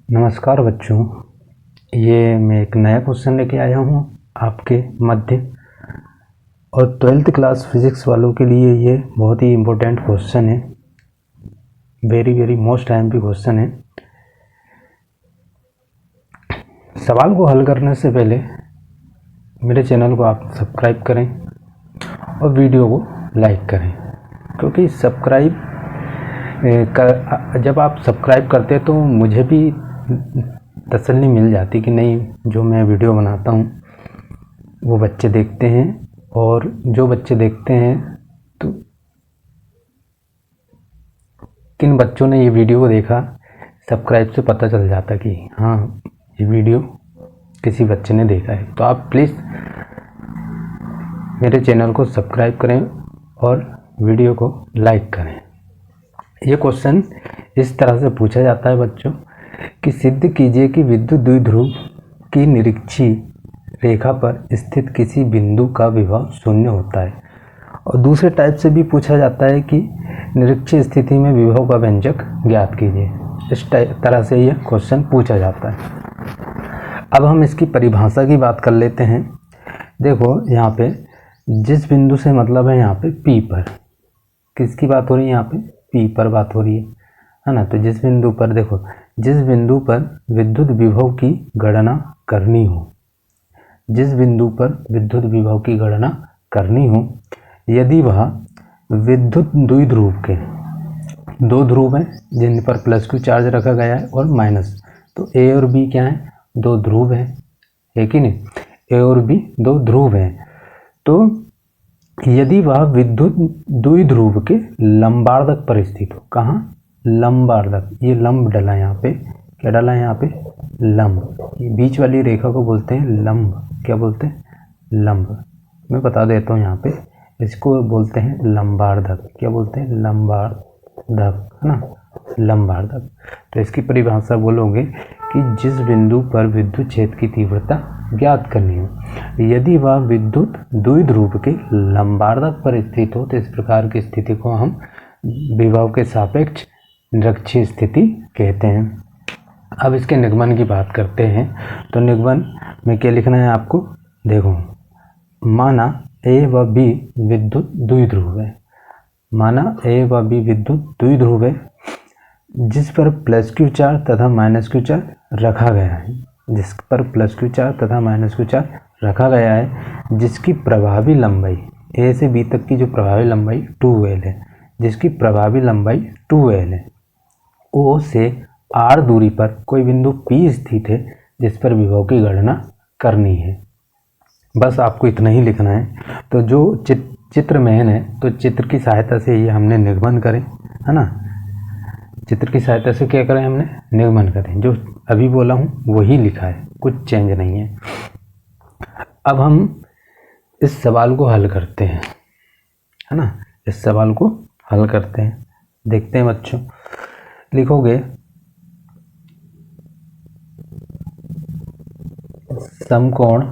नमस्कार बच्चों, ये मैं एक नया क्वेश्चन लेके आया हूँ आपके मध्य। और 12th क्लास फिज़िक्स वालों के लिए ये बहुत ही इम्पोर्टेंट क्वेश्चन है, वेरी मोस्ट एमपी क्वेश्चन है। सवाल को हल करने से पहले मेरे चैनल को आप सब्सक्राइब करें और वीडियो को लाइक करें, क्योंकि जब आप सब्सक्राइब करते तो मुझे भी तसल्ली मिल जाती कि नहीं, जो मैं वीडियो बनाता हूँ वो बच्चे देखते हैं, और जो बच्चे देखते हैं तो किन बच्चों ने ये वीडियो को देखा, सब्सक्राइब से पता चल जाता कि हाँ, ये वीडियो किसी बच्चे ने देखा है। तो आप प्लीज़ मेरे चैनल को सब्सक्राइब करें और वीडियो को लाइक करें। ये क्वेश्चन इस तरह से पूछा जाता है बच्चों कि सिद्ध कीजिए कि विद्युत द्विध्रुव की निरीक्षी रेखा पर स्थित किसी बिंदु का विभव शून्य होता है। और दूसरे टाइप से भी पूछा जाता है कि निरीक्षी स्थिति में विभव का व्यंजक ज्ञात कीजिए। इस तरह से यह क्वेश्चन पूछा जाता है। अब हम इसकी परिभाषा की बात कर लेते हैं। देखो, यहाँ पे जिस बिंदु से मतलब है यहाँ पे P पर, किसकी बात हो रही है, यहाँ पे P पर बात हो रही है ना। तो जिस बिंदु पर, देखो, जिस बिंदु पर विद्युत विभव की गणना करनी हो, जिस बिंदु पर विद्युत विभव की गणना करनी हो, यदि वह विद्युत द्विध्रुव के दो ध्रुव हैं जिन पर प्लस क्यू चार्ज रखा गया है और माइनस, तो A और B क्या है, दो ध्रुव हैं, है कि नहीं। A और B दो ध्रुव हैं। तो यदि वह विद्युत द्विध्रुव के लंबार्धक पर स्थित हो, कहाँ, लंबार्धक, ये लंब डला यहाँ पे, क्या डला है यहाँ पे, लंब। ये बीच वाली रेखा को बोलते हैं लंब। क्या बोलते हैं, लंब। मैं बता देता हूँ, यहाँ पे इसको बोलते हैं लंबार्धक। क्या बोलते हैं, लंबार्धक, है ना, लंबार्धक। तो इसकी परिभाषा बोलोगे कि जिस बिंदु पर विद्युत क्षेत्र की तीव्रता ज्ञात करनी हो, यदि वह विद्युत द्विध्रुव के लंबार्धक पर स्थित हो, तो इस प्रकार की स्थिति को हम विभव के सापेक्ष निरक्षीय स्थिति कहते हैं। अब इसके निगमन की बात करते हैं। तो निगमन में क्या लिखना है आपको, देखो, माना A व B विद्युत द्विध्रुव है, माना A व B विद्युत द्विध्रुव है जिस पर प्लस क्यू चार्ज तथा माइनस क्यू चार्ज रखा गया है, जिस पर प्लस क्यू चार्ज तथा माइनस क्यू चार्ज रखा गया है, जिसकी प्रभावी लंबाई A से B तक की जो प्रभावी लंबाई 2L है, जिसकी प्रभावी लंबाई 2L है। O से R दूरी पर कोई बिंदु P स्थित है जिस पर विभव की गणना करनी है। बस आपको इतना ही लिखना है। तो जो चित्र में है, तो चित्र की सहायता से ये हमने निगमन करें, है ना। चित्र की सहायता से क्या करें, हमने निगमन करें। जो अभी बोला हूँ वही लिखा है, कुछ चेंज नहीं है। अब हम इस सवाल को हल करते हैं, है ना, इस सवाल को हल करते हैं। देखते हैं बच्चों, लिखोगे समकोण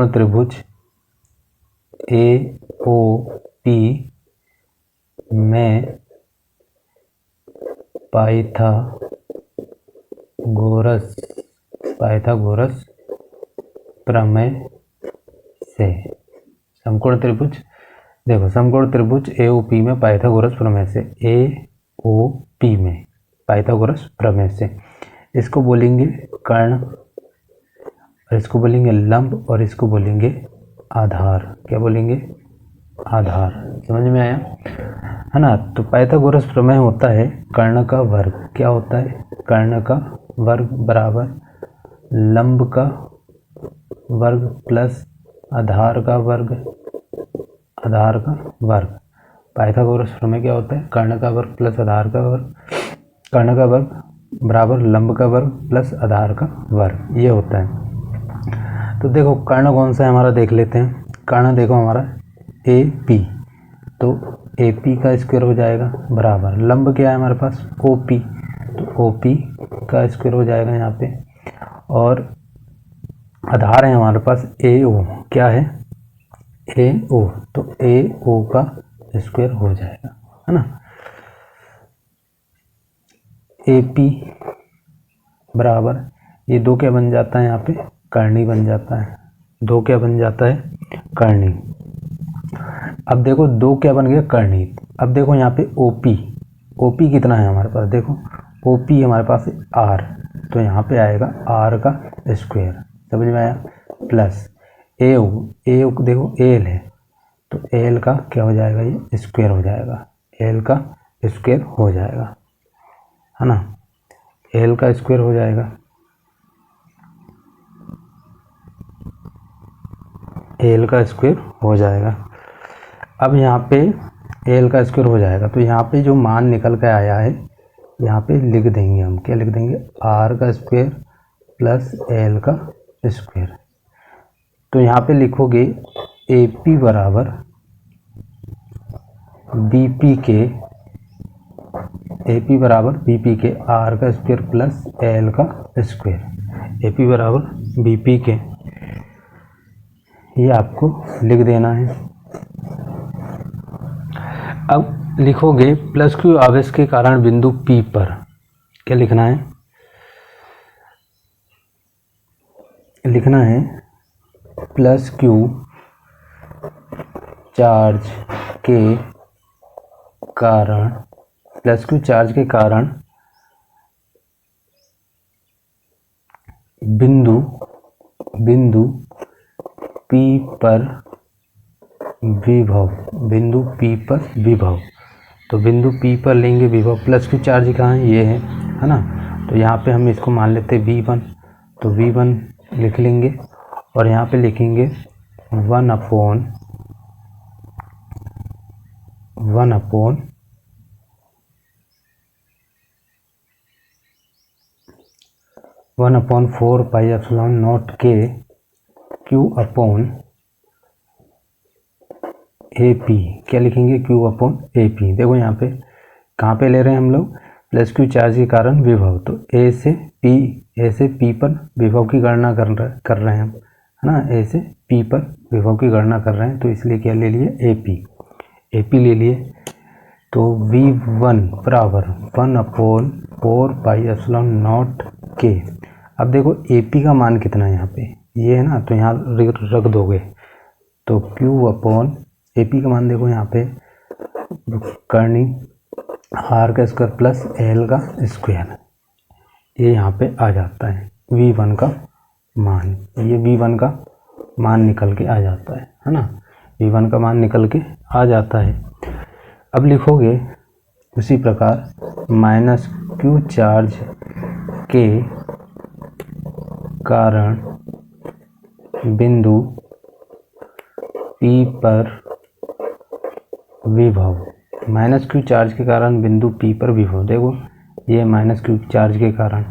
त्रिभुज AOP में पाइथागोरस प्रमेय से, समकोण त्रिभुज, देखो, समकोण त्रिभुज AOP में पाइथागोरस प्रमेय से, AOP में पाइथागोरस प्रमेय से, इसको बोलेंगे कर्ण, और इसको बोलेंगे लंब, और इसको बोलेंगे आधार। क्या बोलेंगे, आधार। समझ में आया, है ना। तो पाइथागोरस प्रमेय होता है कर्ण का वर्ग। क्या होता है, कर्ण का वर्ग बराबर लंब का वर्ग प्लस आधार का वर्ग, पाइथागोरस प्रमेय क्या होता है, कर्ण का वर्ग प्लस आधार का वर्ग, कर्ण का वर्ग बराबर लंब का वर्ग प्लस आधार का वर्ग, ये होता है। तो देखो, कर्ण कौन सा है हमारा, देख लेते हैं। कर्ण देखो हमारा AP, तो AP का स्क्वायर हो जाएगा बराबर लंब क्या है हमारे पास, OP, तो OP का स्क्वायर हो जाएगा यहाँ पे, और आधार है हमारे पास AO, क्या है, ए ओ, तो ए ओ का स्क्वायर हो जाएगा, है ना। ए पी बराबर, ये दो क्या बन जाता है यहाँ पे, करनी बन जाता है, दो क्या बन जाता है, करनी। अब देखो दो क्या बन गया, करनी। अब देखो यहाँ पे ओपी, ओपी कितना है हमारे पास, देखो ओपी हमारे पास आर, तो यहाँ पे आएगा आर का स्क्वायर, समझ में आया, प्लस ए ओ, देखो एल है, तो एल का क्या हो जाएगा, ये स्क्वायर हो जाएगा, एल का स्क्वायर हो जाएगा, है ना, एल का स्क्वायर हो जाएगा, एल का स्क्वायर हो जाएगा। अब यहाँ पे एल का स्क्वायर हो जाएगा, तो यहाँ पे जो मान निकल के आया है यहाँ पे लिख देंगे हम, क्या लिख देंगे, आर का स्क्वायर प्लस एल का स्क्वायर। तो यहाँ पे लिखोगे ए पी बराबर बी पी के, ए पी बराबर बी पी के आर का स्क्वायर प्लस एल का स्क्वायर, ए पी बराबर बी पी के, ये आपको लिख देना है। अब लिखोगे प्लस क्यू आवेश के कारण बिंदु P पर, क्या लिखना है, लिखना है प्लस क्यू चार्ज के कारण, प्लस क्यू चार्ज के कारण बिंदु P पर विभव, बिंदु P पर विभव, तो बिंदु P पर लेंगे विभव, प्लस क्यू चार्ज कहाँ है, ये है ना, तो यहाँ पे हम इसको मान लेते हैं V1, तो V1 लिख लेंगे, और यहाँ पे लिखेंगे 1 अपॉन 4 पाई एप्सिलॉन नॉट के Q अपॉन ए पी, क्या लिखेंगे, Q अपॉन ए पी। देखो यहाँ पे कहाँ पे ले रहे हैं हम लोग, प्लस क्यू चार्ज के कारण विभव, तो ए से पी पर विभव की गणना कर रहे हैं हम, है ना, ए से पी पर विभव की गणना कर रहे हैं, तो इसलिए क्या ले लिए, ए पी ले लिए। तो V1 बराबर 1 अपॉन 4 पाई एप्सिलॉन नॉट के। अब देखो ए पी का मान कितना है यहाँ पे, ये है ना, तो यहाँ रख दोगे, तो Q अपॉन ए पी का मान देखो यहाँ पे करनी आर का स्क्वायर प्लस एल का स्क्वायर, ये यहाँ पे आ जाता है V1 का मान, ये V1 का मान निकल के आ जाता है ना, V1 का मान निकल के आ जाता है। अब लिखोगे उसी प्रकार माइनस क्यू चार्ज के कारण बिंदु P पर विभव, माइनस क्यू चार्ज के कारण बिंदु P पर विभव, देखो ये माइनस क्यू चार्ज के कारण,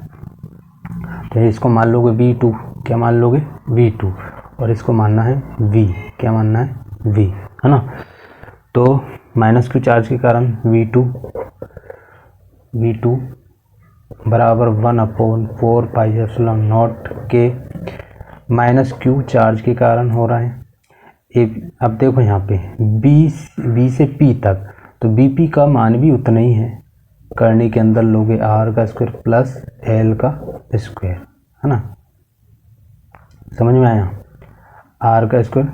तो इसको मान लोगे V2, क्या मान लोगे, V2, और इसको मानना है V, क्या मानना है, V, है ना। तो माइनस क्यू चार्ज के कारण V2 बराबर 1 अपॉन 4 पाई एप्सिलॉन नॉट के, माइनस क्यू चार्ज के कारण हो रहा है। अब देखो यहाँ पे B से P तक, तो BP का मान भी उतना ही है, करनी के अंदर लोगे R का स्क्वायर प्लस L का स्क्वायर, है ना, समझ में आया, R का स्क्वायर।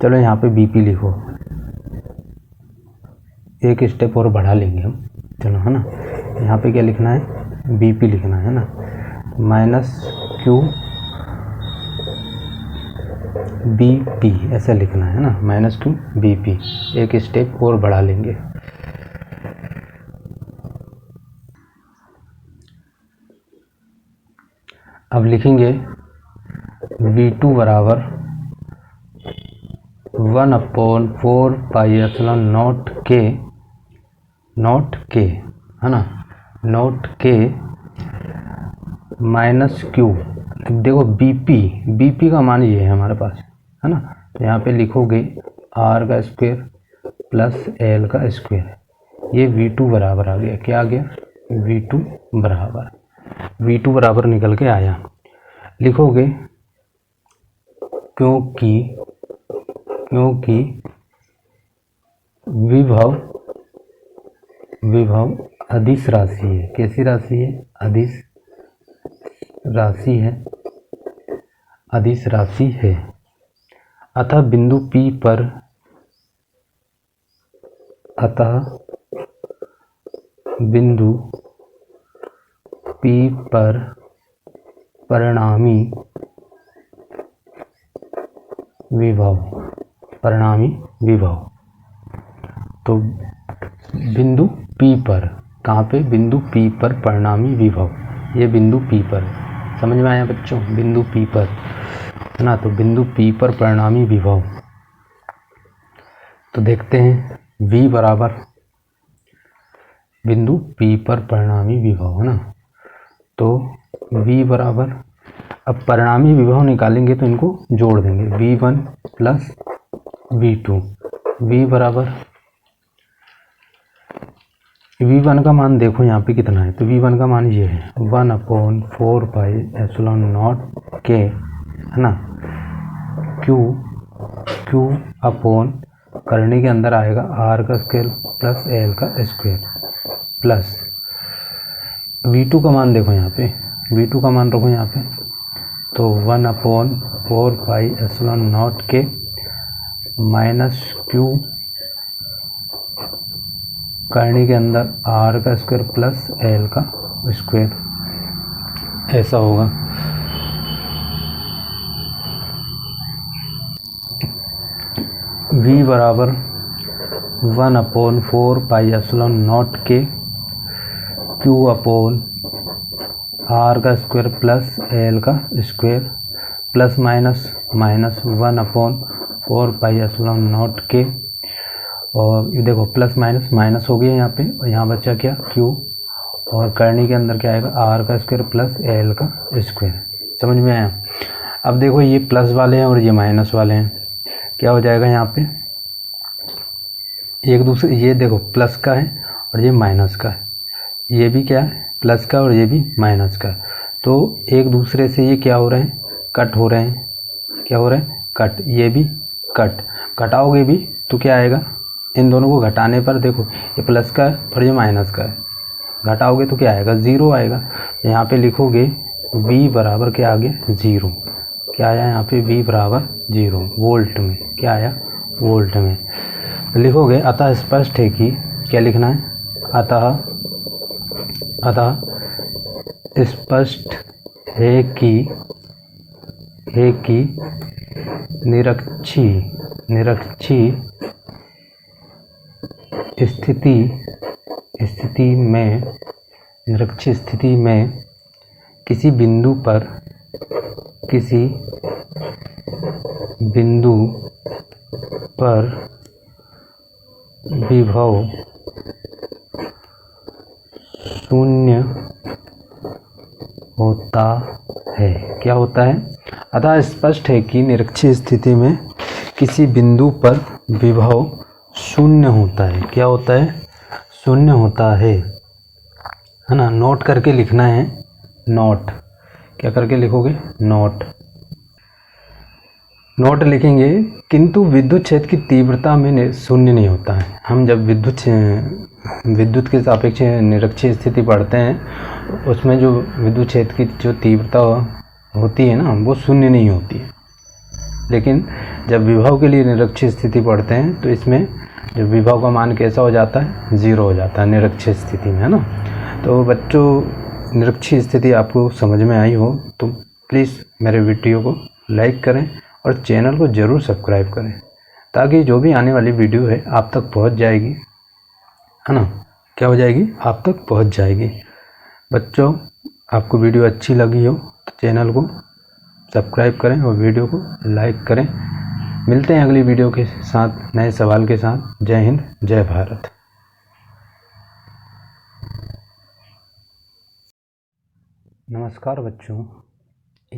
चलो यहाँ पे BP लिखो, एक स्टेप और बढ़ा लेंगे हम, चलो, है ना, यहाँ पे क्या लिखना है, BP लिखना है ना, माइनस क्यू BP ऐसा लिखना है ना, माइनस क्यू BP, एक स्टेप और बढ़ा लेंगे। अब लिखेंगे V2 बराबर 1 अपॉन 4 पाई एप्सिलॉन नॉट के, है ना, नॉट के माइनस क्यू, देखो BP का मान ये है हमारे पास, है ना, तो यहाँ पे लिखोगे R का स्क्वायर प्लस L का स्क्वायर, ये V2 बराबर आ गया, क्या आ गया, V2 बराबर निकल के आया। लिखोगे क्योंकि क्योंकि विभव अदिश राशि है। कैसी राशि है? अदिश राशि है, अदिश राशि है। अतः बिंदु P पर परिणामी विभव। तो बिंदु P पर, कहाँ पे? बिंदु P पर परिणामी विभव, ये बिंदु P पर, समझ में आया बच्चों? बिंदु P पर है ना, तो बिंदु P पर परिणामी विभव। तो देखते हैं V बराबर बिंदु P पर परिणामी विभव है ना, तो V बराबर, अब परिणामी विभव निकालेंगे तो इनको जोड़ देंगे, V1 प्लस V2। V बराबर, V1 का मान देखो यहाँ पे कितना है, तो V1 का मान ये है 1/4πε0K है ना, Q अपॉन करने के अंदर आएगा R का स्क्वायर प्लस L का स्क्वायर प्लस V2 का मान देखो यहाँ पे, V2 का मान रखो यहाँ पे, तो 1/4πε0K माइनस Q करने के अंदर R का स्क्वायर प्लस L का स्क्वायर, ऐसा होगा। V बराबर 1/4πε0K Q अपॉन R का स्क्वायर प्लस L का स्क्वायर प्लस माइनस 1/4πε0K, और ये देखो प्लस माइनस माइनस हो गया यहाँ पे, और यहाँ बचा क्या? Q, और करने के अंदर क्या आएगा? R का स्क्वायर प्लस L का स्क्वायर। समझ में आया? अब देखो ये प्लस वाले हैं और ये माइनस वाले हैं, क्या हो जाएगा यहाँ पे? एक दूसरे, ये देखो प्लस का है और ये माइनस का है, ये भी क्या है? प्लस का, और ये भी माइनस का, तो एक दूसरे से ये क्या हो रहे हैं? कट हो रहे हैं। क्या हो रहे हैं? कट। ये भी कट, घटाओगे भी तो क्या आएगा? इन दोनों को घटाने पर देखो, ये प्लस का है और ये माइनस का है, घटाओगे तो क्या आएगा? ज़ीरो आएगा। यहाँ पे लिखोगे V बराबर क्या आ गया? 0। क्या आया यहाँ पे? V बराबर 0 वोल्ट में। क्या आया? वोल्ट में। तो लिखोगे अतः स्पष्ट है कि, क्या लिखना है? अतः स्पष्ट है कि निरक्षीय स्थिति में किसी बिंदु पर विभव शून्य होता है। क्या होता है? अतः स्पष्ट है कि निरक्षीय स्थिति में किसी बिंदु पर विभव शून्य होता है। क्या होता है? शून्य होता है ना। नोट करके लिखना है, नोट। क्या करके लिखोगे? नोट लिखेंगे। किंतु विद्युत क्षेत्र की तीव्रता में शून्य नहीं होता है। हम जब विद्युत के सापेक्ष निरक्षीय स्थिति पढ़ते हैं, उसमें जो विद्युत क्षेत्र की जो तीव्रता होती है ना, वो शून्य नहीं होती है। लेकिन जब विभव के लिए निरक्षीय स्थिति पढ़ते हैं, तो इसमें जो विभव का मान कैसा हो जाता है? 0 हो जाता है निरक्षीय स्थिति में, है ना। तो बच्चों, निरक्षीय स्थिति आपको समझ में आई हो तो प्लीज़ मेरे वीडियो को लाइक करें और चैनल को ज़रूर सब्सक्राइब करें, ताकि जो भी आने वाली वीडियो है आप तक पहुंच जाएगी, है ना। क्या हो जाएगी? आप तक पहुंच जाएगी। बच्चों, आपको वीडियो अच्छी लगी हो तो चैनल को सब्सक्राइब करें और वीडियो को लाइक करें। मिलते हैं अगली वीडियो के साथ, नए सवाल के साथ। जय हिंद, जय भारत। नमस्कार बच्चों।